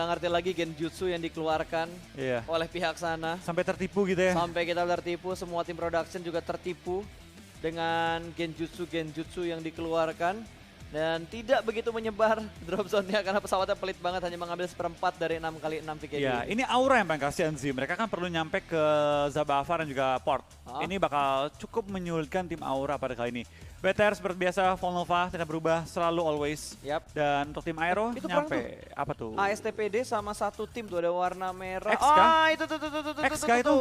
Nggak ngerti lagi genjutsu yang dikeluarkan oleh pihak sana. Sampai tertipu gitu ya. Sampai kita tertipu, semua tim production juga tertipu dengan genjutsu yang dikeluarkan. Dan tidak begitu menyebar drop zone-nya karena pesawatnya pelit banget, hanya mengambil seperempat dari 6x6 VKD. Ya, ini Aura yang paling kasihan sih. Mereka kan perlu nyampe ke Zabava dan juga Port. Ini bakal cukup menyulitkan tim Aura pada kali ini. BTR seperti biasa, Volnova tidak berubah, selalu always. Dan untuk tim Aero nyampe apa tuh? ASTPD sama satu tim tuh ada warna merah. X kah? Itu X itu?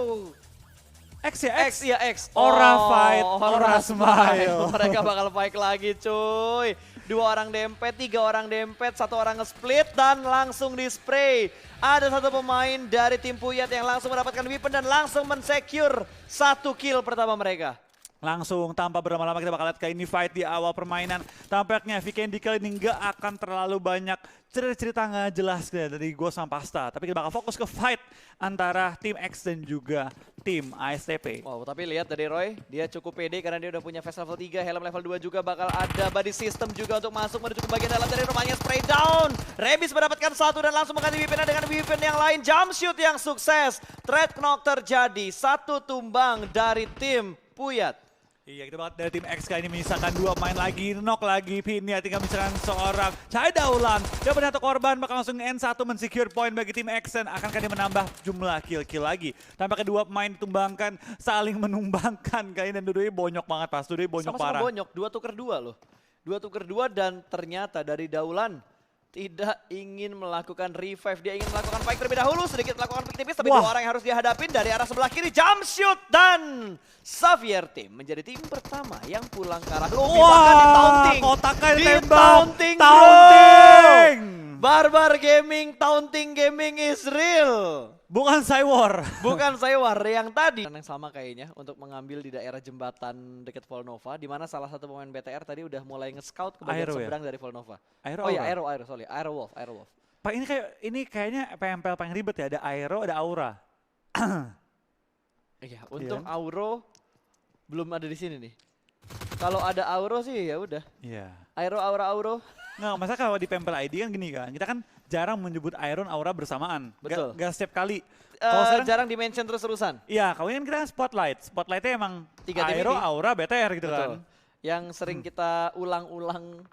X ya? X ya X. Aura fight, Aura smile. Mereka bakal fight lagi cuy. 2 orang dempet, 3 orang dempet, 1 orang nge-split dan langsung di-spray. Ada satu pemain dari tim Puyat yang langsung mendapatkan weapon dan langsung men-secure 1 kill pertama mereka. Langsung tanpa berlama-lama kita bakal lihat ke ini fight di awal permainan. Tampaknya Vikendi kali ini nggak akan terlalu banyak cerita nggak jelas dari Ghost sama Pasta. Tapi kita bakal fokus ke fight antara tim X dan juga tim ASTP. Wow, tapi lihat dari Roy, dia cukup pede karena dia udah punya vest level 3, helm level 2 juga bakal ada body system juga untuk masuk menuju ke bagian dalam dari rumahnya. Spray down, Rebis mendapatkan 1 dan langsung mengganti weapon dengan weapon yang lain. Jump shoot yang sukses, threat knock terjadi, 1 tumbang dari tim Puyat. Iya, kita banget dari tim X kali ini menyisakan 2 main lagi, knock lagi, Pinia tinggal misalkan seorang Cahaya Daulan. Dia punya 1 korban, bakal langsung N1 men-secure point bagi tim X dan akankah dia menambah jumlah kill-kill lagi. Tanpa kedua pemain ditumbangkan, saling menumbangkan kayaknya dan dua-duanya bonyok banget pas, dua-duanya bonyok parah. Sama-sama bonyok, 2 tuker 2 loh. 2 tuker 2 dan ternyata dari Daulan tidak ingin melakukan revive, dia ingin melakukan fight terlebih dahulu, sedikit melakukan pick tipis, tapi 2 orang yang harus dihadapin dari arah sebelah kiri, jump shoot dan Xavier Team menjadi tim pertama yang pulang ke arah lobby, bahkan di taunting. Kotaknya Di ditembak, taunting, taunting. Barbar Gaming, taunting gaming is real. Bukan Cywar. Bukan Cywar yang tadi. Yang sama kayaknya untuk mengambil di daerah jembatan dekat Volnova, di mana salah satu pemain BTR tadi udah mulai nge-scout ke bagian seberang dari Volnova. Aero, sorry, Aero Wolf. Pak, ini kayaknya PMPL paling ribet ya, ada Aero, ada Aura. Iya, untung Auro belum ada di sini nih. Kalau ada Auro sih ya udah. Iya. Auro. Nggak, masa kalau di PMPL ID kan gini kan, kita kan jarang menyebut Iron Aura bersamaan. Betul. Gak setiap kali. Jarang di-mention terus-terusan. Iya, kalau ini kan kita Spotlight. Spotlightnya emang 3 Aero, Aura, BTR gitu. Betul. Kan. Yang sering kita ulang-ulang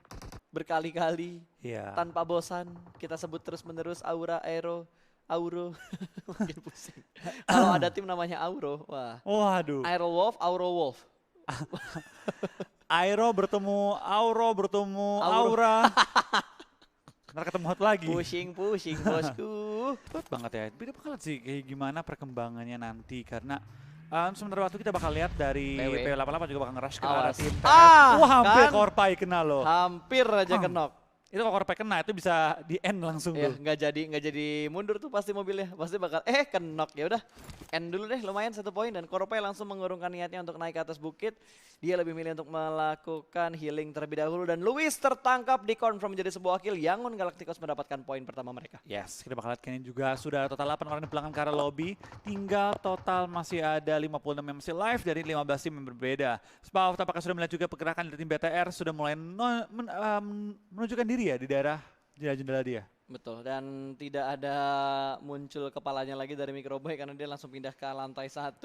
berkali-kali tanpa bosan. Kita sebut terus-menerus Aura, Aero, Auro. Makin pusing. Kalau ada tim namanya Auro, wah. Waduh. Auro Wolf. Aero bertemu Aura. Ntar ketemu hot lagi. Pushing bosku. Betul banget ya. Beda banget sih kayak gimana perkembangannya nanti karena sementara waktu kita bakal lihat dari P88 juga bakal nge-rush ke arah tim TF. Wah, hampir kan? Korpai kena loh. Hampir aja kenok. Itu kalau Korpai kena itu bisa di end langsung tuh. Nggak jadi mundur tuh pasti mobilnya. Pasti bakal kenok. Ya udah end dulu deh, lumayan 1 poin dan Korpai langsung mengurungkan niatnya untuk naik ke atas bukit. Dia lebih milih untuk melakukan healing terlebih dahulu dan Luis tertangkap dikonfirm menjadi sebuah kill. Yangon Galacticos mendapatkan poin pertama mereka. Yes, kita bakal lihat kayaknya juga sudah total 8 orang di belakang ke arah lobby. Tinggal total masih ada 56 yang masih live dari 15 tim yang berbeda. Spaw tampaknya sudah melihat juga pergerakan dari tim BTR sudah mulai menunjukkan diri ya di daerah jendela dia. Betul, dan tidak ada muncul kepalanya lagi dari Microboy karena dia langsung pindah ke lantai 1.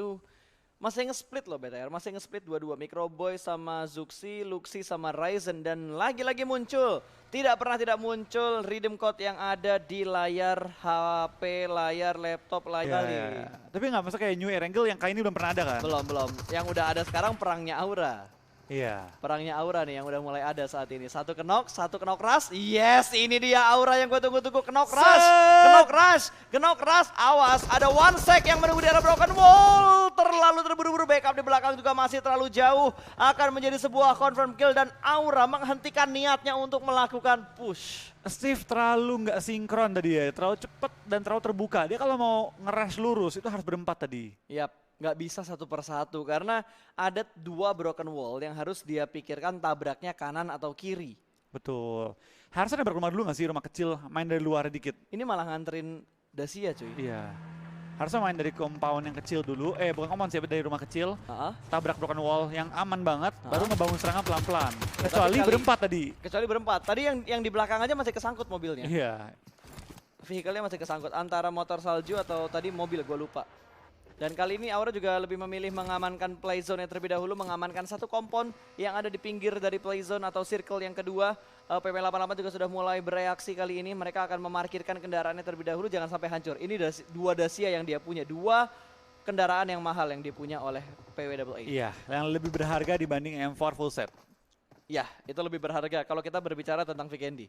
Masih nge-split loh BTR, masih nge-split 2-2. Microboy sama Zuxi, Luxi sama Ryzen dan lagi-lagi muncul. Tidak pernah tidak muncul redeem code yang ada di layar HP, layar laptop, layar Tapi nggak masuk kayak New Air Angle yang kali ini belum pernah ada kan? Belum. Yang udah ada sekarang perangnya Aura. Iya. Perangnya Aura nih yang udah mulai ada saat ini. 1 kenok rush. Yes, ini dia Aura yang gue tunggu-tunggu. Kenok rush. Awas, ada 1 sec yang menunggu di arah broken wall. Terlalu terburu-buru, backup di belakang juga masih terlalu jauh. Akan menjadi sebuah confirm kill dan Aura menghentikan niatnya untuk melakukan push. Steve terlalu nggak sinkron tadi ya, terlalu cepat dan terlalu terbuka. Dia kalau mau nge-rush lurus itu harus berempat tadi. Yap. Nggak bisa 1 per 1 karena ada 2 broken wall yang harus dia pikirkan tabraknya kanan atau kiri. Betul. Harusnya ada berumah dulu nggak sih, rumah kecil, main dari luar dikit. Ini malah nganterin Dacia cuy. Iya. Harusnya main dari compound yang kecil dulu, bukan compound sih, dari rumah kecil. Tabrak broken wall yang aman banget, baru ngebangun serangan pelan-pelan. Kecuali berempat tadi. Kecuali berempat, tadi yang di belakang aja masih kesangkut mobilnya. Iya. vehicle-nya masih kesangkut antara motor salju atau tadi mobil, gue lupa. Dan kali ini Aura juga lebih memilih mengamankan play zone yang terlebih dahulu, mengamankan satu kompon yang ada di pinggir dari play zone atau circle yang kedua. PP88 juga sudah mulai bereaksi kali ini, mereka akan memarkirkan kendaraannya terlebih dahulu, jangan sampai hancur. Ini dua Dacia yang dia punya, dua kendaraan yang mahal yang dipunya oleh PWAA. Iya, yang lebih berharga dibanding M4 full set. Ya, itu lebih berharga kalau kita berbicara tentang Vikendi.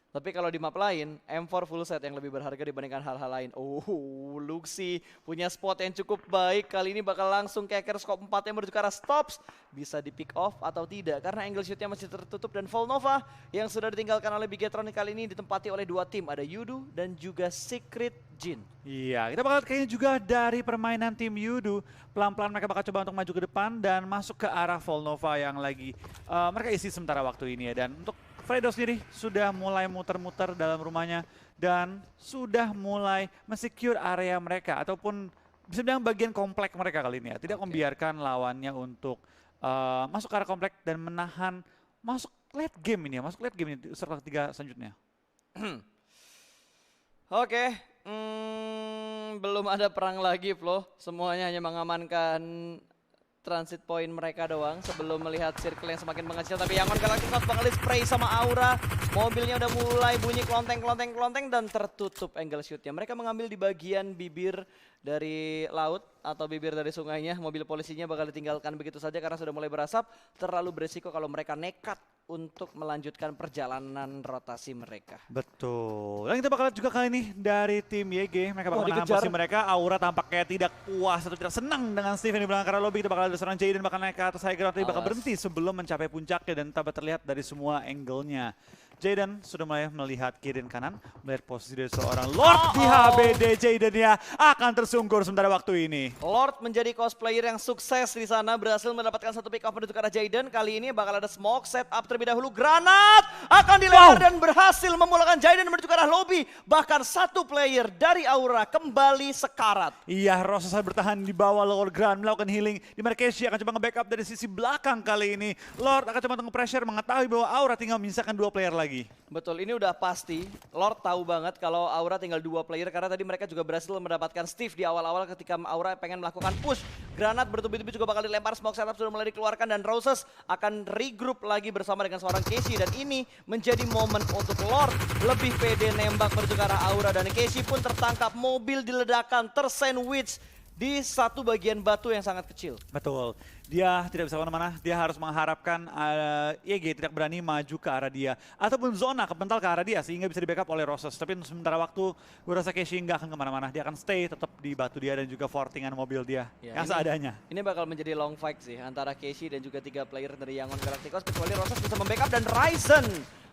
Tapi kalau di map lain, M4 full set yang lebih berharga dibandingkan hal-hal lain. Oh, Luxi punya spot yang cukup baik. Kali ini bakal langsung keker scope 4 yang menuju ke arah stops. Bisa di pick off atau tidak, karena angle shootnya masih tertutup. Dan Volnova yang sudah ditinggalkan oleh Bigetron kali ini ditempati oleh dua tim. Ada Yudu dan juga Secret Jin. Iya, kita bakal kayaknya juga dari permainan tim Yudu. Pelan-pelan mereka bakal coba untuk maju ke depan dan masuk ke arah Volnova yang lagi mereka isi sementara waktu ini ya. Dan untuk Fredo sendiri sudah mulai muter-muter dalam rumahnya dan sudah mulai mensecure area mereka ataupun bisa bilang bagian komplek mereka kali ini ya. Tidak membiarkan lawannya untuk masuk ke arah komplek dan menahan masuk late game ini ya. Masuk late game ini serta ketiga selanjutnya. Oke, belum ada perang lagi Flo. Semuanya hanya mengamankan transit point mereka doang sebelum melihat circle yang semakin mengecil. Tapi Yangon Galacticos bakal spray sama Aura. Mobilnya udah mulai bunyi klonteng dan tertutup angle shootnya. Mereka mengambil di bagian bibir dari laut atau bibir dari sungainya. Mobil polisinya bakal ditinggalkan begitu saja karena sudah mulai berasap. Terlalu beresiko kalau mereka nekat untuk melanjutkan perjalanan rotasi mereka. Betul. Dan kita bakal lihat juga kali ini dari tim YG. Mereka bakal menahan posisi mereka. Aura tampaknya tidak puas atau tidak senang dengan Steve yang di belakang karena lobby. Kita bakal ada seorang Jaden bakal naik ke atas high ground. Tapi bakal berhenti sebelum mencapai puncaknya dan tak terlihat dari semua angle-nya. Jaden sudah mulai melihat kiri dan kanan, melihat posisi dari seorang Lord di HBD. Jaden ya akan tersungkur sementara waktu ini. Lord menjadi cosplayer yang sukses di sana, berhasil mendapatkan satu pick up menuju ke arah Jaden. Kali ini bakal ada smoke setup terlebih dahulu, granat akan dilempar dan berhasil memulakan Jaden menuju ke arah lobby. Bahkan satu player dari Aura kembali sekarat. Iya, Rosas bertahan di bawah Lord Grand melakukan healing. Di mana Keshi akan coba nge-backup dari sisi belakang kali ini. Lord akan coba nge-pressure mengetahui bahwa Aura tinggal menyisakan dua player lagi. Betul, ini udah pasti. Lord tahu banget kalau Aura tinggal dua player karena tadi mereka juga berhasil mendapatkan Steve di awal-awal ketika Aura pengen melakukan push. Granat bertubi-tubi juga bakal dilempar, smoke setup sudah mulai dikeluarkan dan Roses akan regroup lagi bersama dengan seorang Casey dan ini menjadi momen untuk Lord lebih pede nembak menuju ke arah Aura dan Casey pun tertangkap, mobil diledakkan, tersandwich di satu bagian batu yang sangat kecil. Betul. Dia tidak bisa kemana-mana, dia harus mengharapkan YG tidak berani maju ke arah dia. Ataupun zona kepental ke arah dia sehingga bisa di-backup oleh Roses. Tapi untuk sementara waktu, gue rasa Casey nggak akan kemana-mana. Dia akan stay tetap di batu dia dan juga fortingan mobil dia yang seadanya. Ini bakal menjadi long fight sih antara Casey dan juga tiga player dari Yangon Galacticos. Kecuali Roses bisa membackup dan Ryzen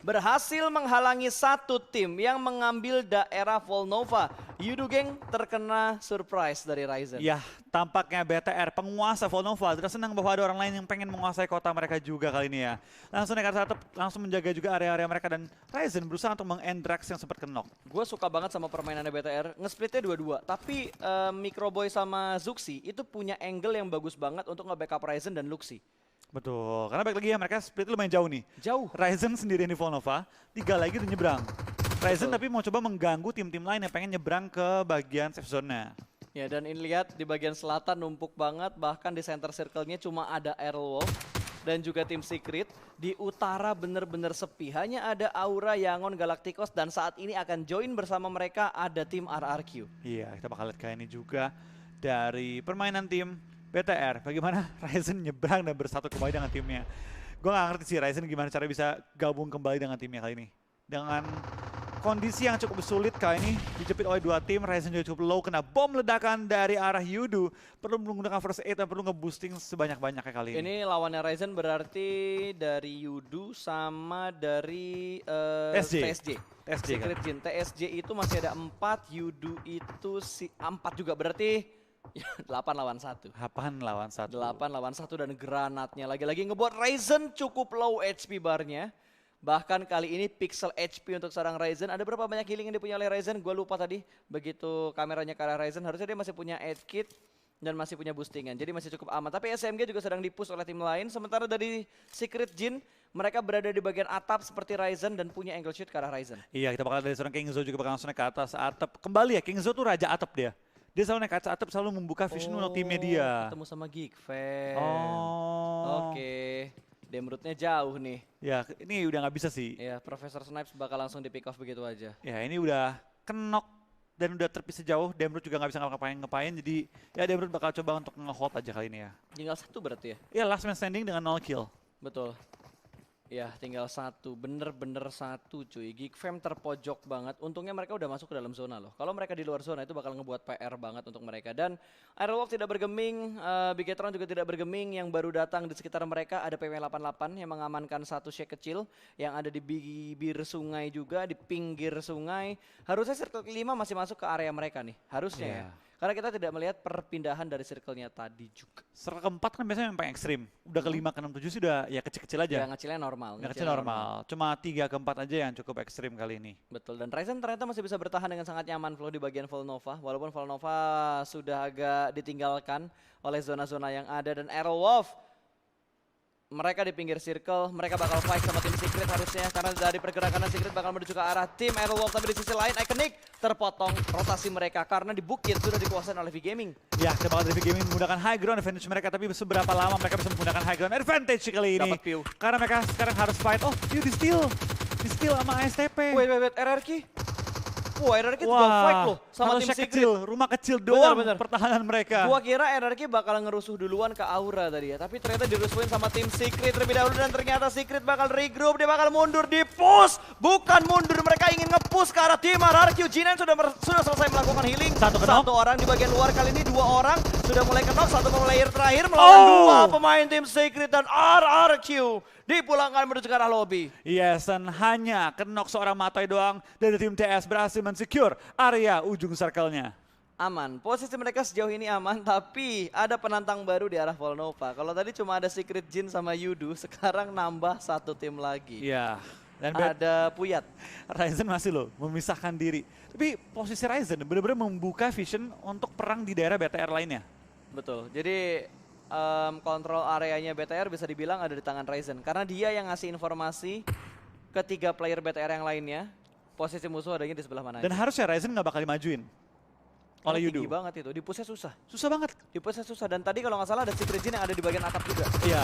berhasil menghalangi satu tim yang mengambil daerah Volnova. Yudu Gang terkena surprise dari Ryzen. Ya, tampaknya BTR penguasa Volnova tidak senang bahwa ada orang lain yang pengen menguasai kota mereka juga kali ini ya. Langsung naik ke atas, langsung menjaga juga area-area mereka dan Ryzen berusaha untuk meng-end Drax yang sempat kenok. Gue suka banget sama permainannya BTR, nge-splitnya dua-dua. Tapi Microboy sama Zuxi itu punya angle yang bagus banget untuk nge-backup Ryzen dan Luxi. Betul, karena balik lagi ya mereka split lumayan jauh nih. Jauh. Ryzen sendirian di Volnova, 3 lagi udah nyebrang. Ryzen tapi mau coba mengganggu tim-tim lain yang pengen nyebrang ke bagian safe zone-nya. Ya dan ini lihat di bagian selatan numpuk banget, bahkan di center circle-nya cuma ada Airwolf dan juga tim Secret. Di utara bener-bener sepi, hanya ada Aura, Yangon, Galacticos dan saat ini akan join bersama mereka ada tim RRQ. Iya, kita bakal lihat kayak ini juga dari permainan tim BTR. Bagaimana Ryzen nyebrang dan bersatu kembali dengan timnya. Gue gak ngerti sih Ryzen gimana cara bisa gabung kembali dengan timnya kali ini. Dengan kondisi yang cukup sulit kali ini dijepit oleh dua tim, Ryzen juga cukup low, kena bom ledakan dari arah Yudu. Perlu menggunakan first aid dan perlu nge-boosting sebanyak-banyaknya kali ini. Ini lawannya Ryzen berarti dari Yudu sama dari TSJ. Secret Jin. TSJ itu masih ada 4, Yudu itu 4 juga berarti 8 lawan 1. 8 lawan 1. 8 lawan 1 dan granatnya lagi-lagi ngebuat Ryzen cukup low HP barnya. Bahkan kali ini pixel HP untuk seorang Ryzen. Ada berapa banyak healing yang dipunya oleh Ryzen? Gue lupa tadi. Begitu kameranya ke arah Ryzen harusnya dia masih punya 8 kit. dan masih punya boostingan, jadi masih cukup aman. Tapi SMG juga sedang dipush oleh tim lain, sementara dari Secret Jin mereka berada di bagian atap seperti Ryzen dan punya angle shoot ke arah Ryzen. Iya, kita bakal dari seorang Kingzo juga bakal langsung naik ke atas atap. Kembali ya, Kingzo tuh raja atap dia. Dia selalu naik ke atas atap, selalu membuka vision untuk timnya dia. Ketemu sama Geekfam. Oh. Oke. Demrutnya jauh nih. Ya, ini udah nggak bisa sih. Ya, Profesor Snipes bakal langsung di pick off begitu aja. Ya, ini udah kenok dan udah terpisah jauh. Demrut juga nggak bisa ngapain-ngapain, jadi ya Demrut bakal coba untuk nge-hold aja kali ini ya. Tinggal satu berarti ya? Ya, last man standing dengan 0 kill. Betul. Ya, tinggal satu. Bener-bener satu cuy. Geekfam terpojok banget. Untungnya mereka udah masuk ke dalam zona loh. Kalau mereka di luar zona itu bakal ngebuat PR banget untuk mereka. Dan Aerolov tidak bergeming, Bigetron juga tidak bergeming. Yang baru datang di sekitar mereka ada PW88 yang mengamankan satu shake kecil yang ada di bibir sungai juga, di pinggir sungai. Harusnya circle kelima masih masuk ke area mereka nih. Harusnya ya. Karena kita tidak melihat perpindahan dari circle-nya tadi juga. Circle keempat kan biasanya yang paling ekstrim. Udah kelima ke 6, 7 sih udah ya kecil-kecil aja. Ya ngecilnya normal. Ngecil normal. Cuma 3 ke 4 aja yang cukup ekstrim kali ini. Betul, dan Ryzen ternyata masih bisa bertahan dengan sangat nyaman flow di bagian Volnova. Walaupun Volnova sudah agak ditinggalkan oleh zona-zona yang ada. Dan Aerowolf, mereka di pinggir circle, mereka bakal fight sama tim Secret harusnya. Karena dari pergerakan Secret bakal menuju ke arah tim Aerowolf. Tapi di sisi lain Iconic terpotong rotasi mereka karena di bukit sudah dikuasai oleh V-Gaming. Ya, kita bakal dari V-Gaming menggunakan high ground advantage mereka. Tapi seberapa lama mereka bisa menggunakan high ground advantage kali ini. Dapat Pew. Karena mereka sekarang harus fight. Oh, Pew di steal. Di steal sama ASTP. Wait, RRQ. Wah, RRQ juga fight loh sama tim Secret. kecil, rumah kecil doang Bener. pertahanan mereka. Gua kira RRQ bakal ngerusuh duluan ke Aura tadi ya, tapi ternyata dirusuhin sama tim Secret terlebih dahulu dan ternyata Secret bakal regroup, dia bakal mundur di push. Bukan mundur, mereka ingin nge-push ke arah tim RRQ. Jinan sudah selesai melakukan healing. Satu orang di bagian luar, kali ini 2 orang sudah mulai kenok, satu player terakhir melawan 2 pemain tim Secret dan RRQ dipulangkan menuju ke arah lobby. Yes, dan hanya kenok seorang Matoy doang dari tim TS berhasil mensecure area ujung circle-nya. Aman, posisi mereka sejauh ini aman, tapi ada penantang baru di arah Volnova. Kalau tadi cuma ada Secret Jin sama Yudu, sekarang nambah satu tim lagi. Iya. Dan ada Puyat. Ryzen masih loh memisahkan diri. Tapi posisi Ryzen benar-benar membuka vision untuk perang di daerah BTR lainnya. Betul, jadi kontrol areanya BTR bisa dibilang ada di tangan Ryzen. Karena dia yang ngasih informasi ke 3 player BTR yang lainnya, posisi musuh adanya di sebelah mana. Dan harusnya Ryzen nggak bakal dimajuin oleh Yudu. Tinggi banget itu, di pushnya susah. Susah banget. Di pushnya susah, dan tadi kalau nggak salah ada Secret Jin yang ada di bagian atap juga. Iya.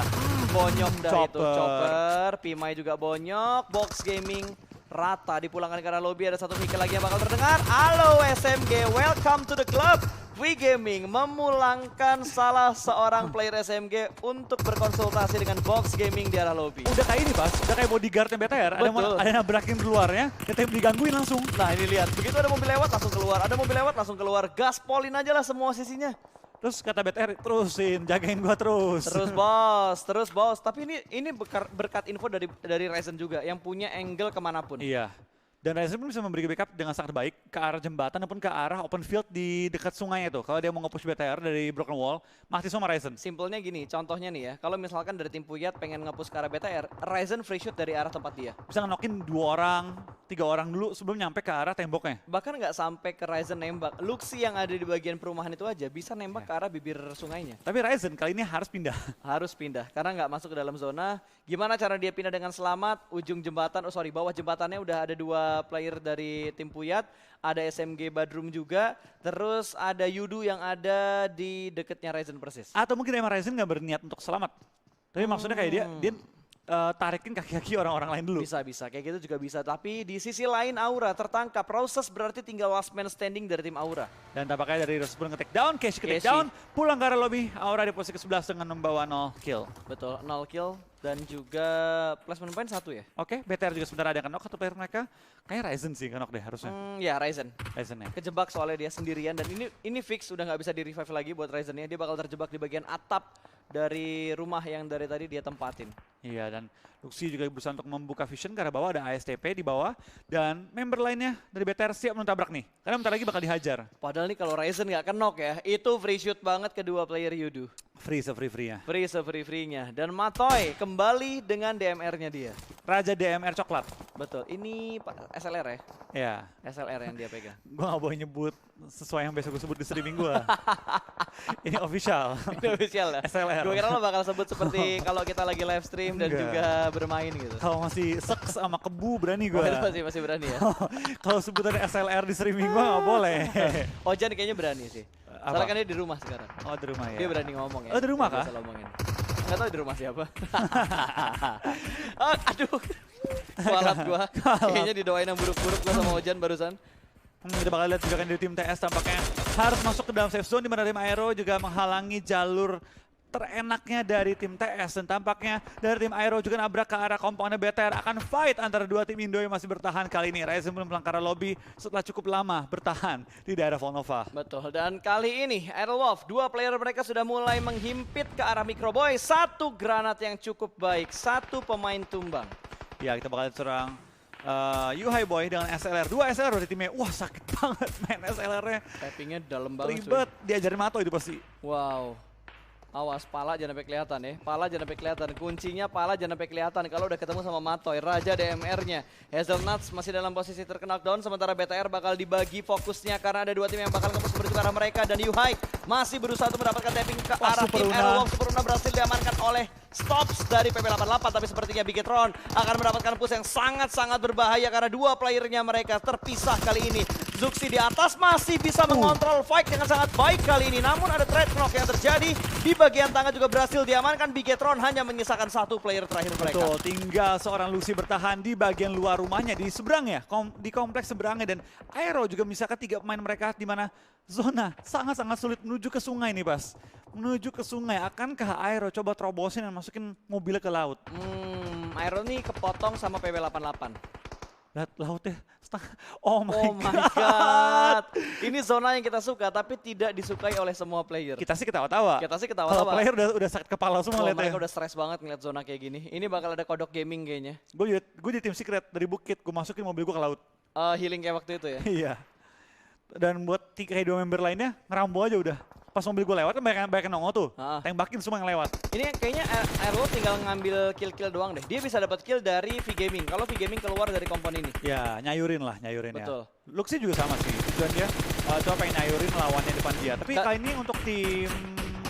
Bonyok dah itu, Chopper. Chopper, Pimai juga bonyok, Box Gaming rata, dipulangkan ke arah lobby, ada satu vehicle lagi yang bakal terdengar. Halo SMG, welcome to the club. V-Gaming memulangkan salah seorang player SMG untuk berkonsultasi dengan Box Gaming di arah lobby. Udah kayak ini Pas, udah kayak bodyguardnya BTR, ada yang nabrakin keluarnya, kita digangguin langsung. Nah ini lihat, begitu ada mobil lewat langsung keluar, ada mobil lewat langsung keluar, gaspolin aja lah semua sisinya. Terus kata BTR, terusin, jagain gua terus. Terus bos. Tapi ini berkat info dari Ryzen juga yang punya angle kemanapun. Iya. Dan Ryzen pun bisa memberi backup dengan sangat baik ke arah jembatan ataupun ke arah open field di dekat sungai itu. Kalau dia mau nge-push BTR dari Broken Wall, masih sama Ryzen. Simpelnya gini, contohnya nih ya, kalau misalkan dari tim Puyat pengen nge-push ke arah BTR, Ryzen free shoot dari arah tempat dia. Bisa ngenokin 2 orang, 3 orang dulu sebelum nyampe ke arah temboknya. Bahkan nggak sampai ke Ryzen nembak, Luxi yang ada di bagian perumahan itu aja bisa nembak ke arah bibir sungainya. Tapi Ryzen kali ini harus pindah. Harus pindah, karena nggak masuk ke dalam zona. Gimana cara dia pindah dengan selamat? Ujung jembatan, bawah jembatannya udah ada 2 player dari tim Puyat, ada SMG Badrum juga, terus ada Yudu yang ada di deketnya Ryzen persis. Atau mungkin emang Ryzen nggak berniat untuk selamat. Tapi maksudnya kayak dia tarikin kaki-kaki orang-orang lain dulu. Bisa, kayak gitu juga bisa. Tapi di sisi lain Aura tertangkap. Proses berarti tinggal last man standing dari tim Aura. Dan tampaknya dari Rosburn nge-take down, Cash ke-take down, pulang ke arah lobby. Aura di posisi ke-11 dengan membawa 0 kill. Betul, 0 kill dan juga placement point 1 ya. Oke, BTR juga sebentar ada yang kenok atau player mereka. Kayaknya Ryzen sih kenok deh harusnya. Ya Ryzen. Ryzen ya. Kejebak soalnya dia sendirian dan ini fix udah nggak bisa di revive lagi buat Ryzen-nya. Dia bakal terjebak di bagian atap dari rumah yang dari tadi dia tempatin. Iya, dan Luxi juga berusaha untuk membuka vision karena bawah ada ASTP di bawah. Dan member lainnya dari BTR siap menabrak nih. Karena bentar lagi bakal dihajar. Padahal nih kalau Ryzen nggak kenok ya, itu free shoot banget kedua player Yudu. Free se-free-free-nya. Free se-free-free-nya. Dan Matoy kembali dengan DMR-nya dia. Raja DMR coklat. Betul, ini SLR ya? Ya, SLR yang dia pegang. gue gak boleh nyebut sesuai yang besok gue sebut di streaming gue. Ini official. Ini official ya? SLR. Gue kira lo bakal sebut seperti kalau kita lagi live stream dan Enggak. juga bermain gitu. Kalau masih seks sama kebu berani gue. Oh, itu masih berani ya? Kalau sebutan SLR di streaming gue gak boleh. Ojan kayaknya berani sih. Apa? Soalnya kan dia di rumah sekarang. Oh di rumah ya? Dia berani ngomong ya. Oh, di rumah Dia kah? bisa ngomongin. Nggak tahu di rumah siapa. Oh, aduh. Kualat gua. Kayaknya didoain yang buruk-buruk gua sama Ojan barusan. Kita bakal lihat juga kan dari tim TS tampaknya harus masuk ke dalam safe zone di mana tim Aero juga menghalangi jalur terenaknya dari tim TS dan tampaknya dari tim Aero juga nabrak ke arah komponen BTR akan fight antara dua tim Indo yang masih bertahan kali ini. Ryzen belum pulang ke arah lobby setelah cukup lama bertahan di daerah Volnova. Betul, dan kali ini Aerolov, dua player mereka sudah mulai menghimpit ke arah Microboy. Satu granat yang cukup baik, satu pemain tumbang. Ya kita bakal serang Yuhai Boy dengan SLR. Dua SLR dari timnya. Wah sakit banget main SLR-nya. Tappingnya dalam banget. Ribet, diajarin Mato itu pasti. Wow. Awas, pala jangan sampai kelihatan ya. Pala jangan sampai kelihatan. Kuncinya pala jangan sampai kelihatan kalau udah ketemu sama Matoy, Raja DMR-nya. Hazelnuts masih dalam posisi terknockdown, sementara BTR bakal dibagi fokusnya karena ada dua tim yang bakal nge-push menuju ke arah mereka. Dan Yuhai masih berusaha untuk mendapatkan tapping ke arah tim Aerolong. Superuna berhasil diamankan oleh Stops dari PP88, tapi sepertinya Bigetron akan mendapatkan push yang sangat-sangat berbahaya karena dua playernya mereka terpisah kali ini. Zuxi di atas masih bisa mengontrol fight dengan sangat baik kali ini, namun ada trade knock yang terjadi di bagian tangan juga berhasil diamankan. Bigetron hanya menyisakan satu player terakhir mereka. Betul, tinggal seorang Lucy bertahan di bagian luar rumahnya di seberangnya, di kompleks seberangnya, dan Aero juga menyisakan tiga pemain mereka di mana zona sangat-sangat sulit menuju ke sungai nih, Bas. Menuju ke sungai, akankah Aero coba terobosin dan masukin mobilnya ke laut? Aero nih kepotong sama PW88. Lihat lautnya, oh my god. Ini zona yang kita suka tapi tidak disukai oleh semua player. Kita sih ketawa-tawa. Kita sih Kalau ketawa-tawa. player udah sakit kepala semua lihatnya. Mereka udah stres banget ngeliat zona kayak gini. Ini bakal ada kodok gaming kayaknya. Gue di tim secret dari bukit, gue masukin mobil gue ke laut. Healing kayak waktu itu ya. Iya. Dan buat kayak dua member lainnya ngerambo aja udah. Pas mobil gue lewat kan banyak yang nongol tuh. Tembakin semua yang lewat. Ini kayaknya Aero tinggal ngambil kill-kill doang deh. Dia bisa dapat kill dari V-Gaming. Kalau V-Gaming keluar dari kompon ini. Ya, nyayurin Betul. ya. Luxi juga sama sih. Tujuan dia coba pengen nyayurin lawannya depan dia. Tapi kali ini untuk tim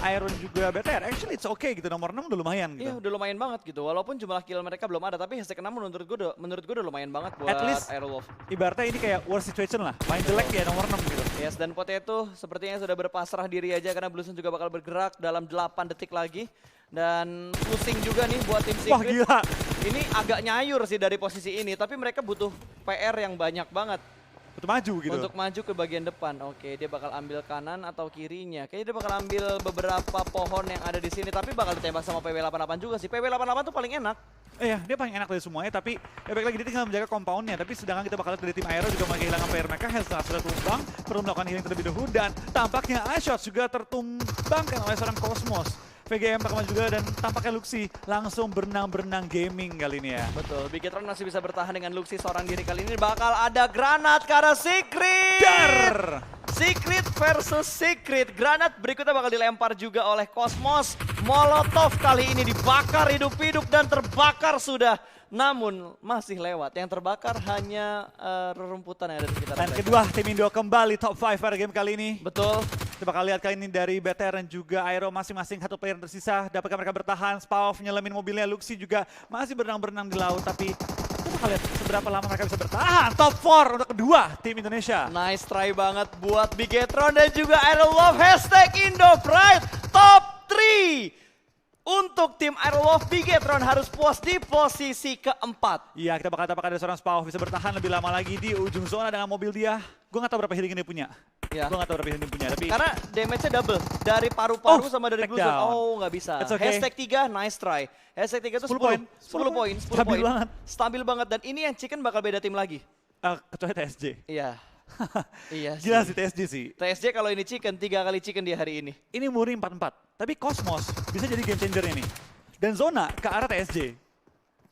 Iron juga BTR, actually it's okay gitu. Nomor 6 udah lumayan gitu. Iya udah lumayan banget gitu. Walaupun jumlah kill mereka belum ada. Tapi hashtag 6 menurut gue udah lumayan banget buat At least Aerolov. Ibaratnya ini kayak worst situation lah. Main jelek ya nomor 6 gitu. Yes, dan Potato sepertinya sudah berpasrah diri aja karena Bluesun juga bakal bergerak dalam 8 detik lagi. Dan pusing juga nih buat tim Secret. Wah gila. Ini agak nyayur sih dari posisi ini, tapi mereka butuh PR yang banyak banget. Untuk maju gitu. Untuk maju ke bagian depan. Oke, dia bakal ambil kanan atau kirinya. Kayaknya dia bakal ambil beberapa pohon yang ada di sini, tapi bakal ditembak sama PW88 juga sih. PW88 tuh paling enak. Iya, dia paling enak dari semuanya, tapi ya baik lagi dia tinggal menjaga compoundnya. Tapi sedangkan kita bakal lihat dari tim Aero juga kehilangan player mereka, Hellstar sudah tumbang, perlu melakukan healing terlebih dahulu, dan tampaknya iShots juga tertumbangkan oleh seorang Cosmos. VGM bakal juga dan tampaknya Luxi langsung berenang-berenang gaming kali ini ya. Betul, Bigetron masih bisa bertahan dengan Luxi seorang diri kali ini. Bakal ada granat ke arah Secret! Dar! Secret versus Secret. Granat berikutnya bakal dilempar juga oleh Cosmos. Molotov kali ini dibakar hidup-hidup dan terbakar sudah. Namun masih lewat. Yang terbakar hanya rerumputan yang ada di sekitar Dan mereka. kedua, tim Indo kembali top 5 pada game kali ini. Betul. Kita bakal lihat kali ini dari BTR dan juga Aero masing-masing satu player yang tersisa. Dapatkah mereka bertahan? Spaov nyelemin mobilnya. Luxi juga masih berenang-berenang di laut. Tapi kita bakal lihat seberapa lama mereka bisa bertahan. Top 4 untuk kedua tim Indonesia. Nice try banget buat Bigetron dan juga Aerolove. Hashtag IndoPride top 3. Untuk tim Aerolove, Bigetron harus puas di posisi keempat. Iya, kita bakal apakah ada seorang Spaov bisa bertahan lebih lama lagi di ujung zona dengan mobil dia. Gue gak tahu berapa healing dia punya. Ya. Gue gak tahu berapa healing dia punya, tapi Karena damage-nya double. Dari paru-paru sama dari take blusun. down. Oh, nggak bisa. It's okay. Hashtag 3, nice try. Hashtag 3 itu 10 poin. 10 poin. 10 Stabil poin. banget. Stabil banget. Dan ini yang Chicken bakal beda tim lagi. kecuali TSJ. Iya. Iya sih. Gila sih TSJ sih. TSJ kalau ini Chicken, 3 kali Chicken di hari ini. Ini muri 4-4. Tapi Cosmos bisa jadi game changer ini. Dan zona ke arah TSJ.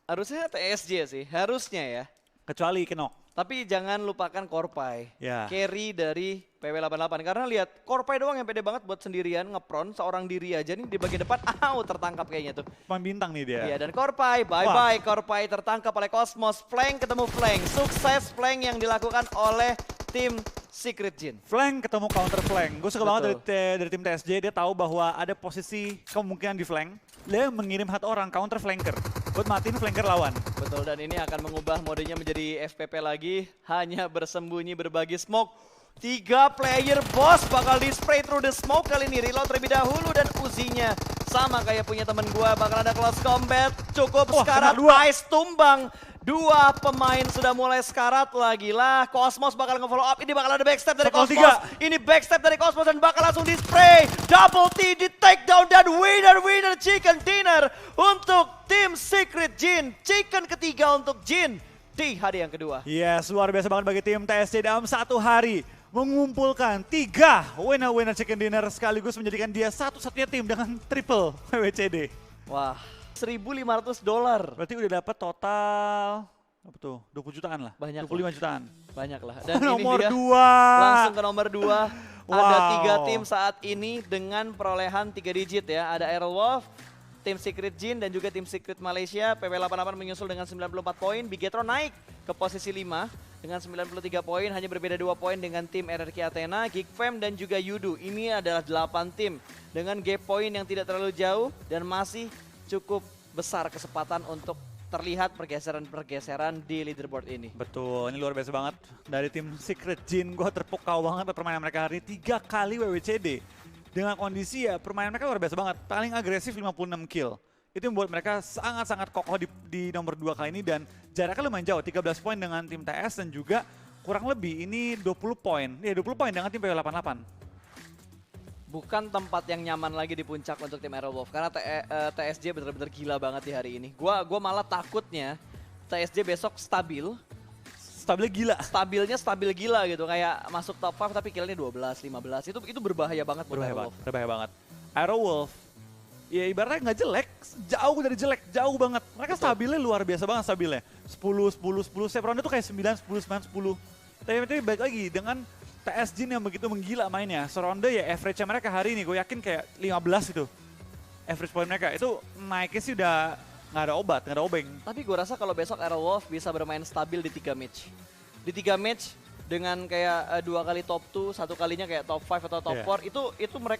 Harusnya TSJ sih, harusnya ya. Kecuali Kenok. Tapi jangan lupakan Korpai, Ya. carry dari PW88. Karena lihat, Korpai doang yang pede banget buat sendirian ngepron seorang diri aja nih di bagian depan. Tertangkap kayaknya tuh. Pemain bintang nih dia. Iya, dan Korpai, bye-bye. Korpai tertangkap oleh Cosmos. Flank ketemu flank. Sukses flank yang dilakukan oleh tim Secret Jin. Flank ketemu counter flank. Gue suka banget Betul. dari tim TSJ, dia tahu bahwa ada posisi kemungkinan di flank. Dia mengirim satu orang counter flanker buat matiin flanker lawan. Betul, dan ini akan mengubah modenya menjadi FPP lagi. Hanya bersembunyi berbagi smoke. 3 player boss bakal di spray through the smoke kali ini. Reload terlebih dahulu dan Uzinya sama kayak punya temen gua. Bakal ada close combat. Cukup Wah, sekarat. kena 2. Ice tumbang. 2 pemain sudah mulai sekarat lagi lah. Cosmos bakal nge-follow up. Ini bakal ada backstep dari Sokol Cosmos. 3. Ini backstep dari Cosmos dan bakal langsung di spray. Double T di takedown dan winner chicken dinner untuk tim Secret Jin. Chicken ketiga untuk Jin di hari yang kedua. Yes, luar biasa banget bagi tim TSJ dalam satu hari mengumpulkan 3 winner chicken dinner sekaligus menjadikan dia satu-satunya tim dengan triple WWCD. Wah, $1.500. Berarti udah dapat total apa tuh? 20 jutaan lah. Banyak 25 jutaan. Banyak lah. Dan Nomor ini dia 2. langsung ke nomor 2. Ada Wow. 3 tim saat ini dengan perolehan 3 digit ya. Ada Aerowolf, tim Secret Jin dan juga tim Secret Malaysia. PW88 menyusul dengan 94 poin. Bigetron naik ke posisi 5 dengan 93 poin. Hanya berbeda 2 poin dengan tim RRQ Athena, Geekfam dan juga Yudu. Ini adalah 8 tim dengan gap poin yang tidak terlalu jauh dan masih cukup besar kesempatan untuk terlihat pergeseran-pergeseran di leaderboard ini. Betul, ini luar biasa banget. Dari tim Secret Jin, gue terpukau banget permainan mereka hari ini 3 kali WWCD. Dengan kondisi ya permainan mereka luar biasa banget. Paling agresif 56 kill. Itu membuat mereka sangat-sangat kokoh di nomor 2 kali ini dan jaraknya lumayan jauh. 13 poin dengan tim TS dan juga kurang lebih ini 20 poin. Ya 20 poin dengan tim PW88. Bukan tempat yang nyaman lagi di puncak untuk tim Aerowolf karena TSJ benar-benar gila banget di hari ini. Gua malah takutnya TSJ besok stabil. Stabilnya gila. Stabil gila gitu, kayak masuk top 5 tapi killnya 12, 15. Itu berbahaya banget buat Aerowolf. Berbahaya banget. Aerowolf ya ibaratnya nggak jelek, jauh dari jelek, jauh banget. Mereka Betul. stabilnya luar biasa banget stabilnya. 10, 10, 10, setiap round itu kayak 9, 10, 9, 10. Tapi balik lagi dengan TS Jin yang begitu menggila mainnya. Seronde ya average-nya mereka hari ini gue yakin kayak 15 itu. Average point mereka itu naiknya sih udah nggak ada obat, nggak ada obeng. Tapi gue rasa kalau besok Aerowolf bisa bermain stabil di 3 match. Di 3 match dengan kayak 2 kali top 2, 1 kalinya kayak top 5 atau top 4, itu mereka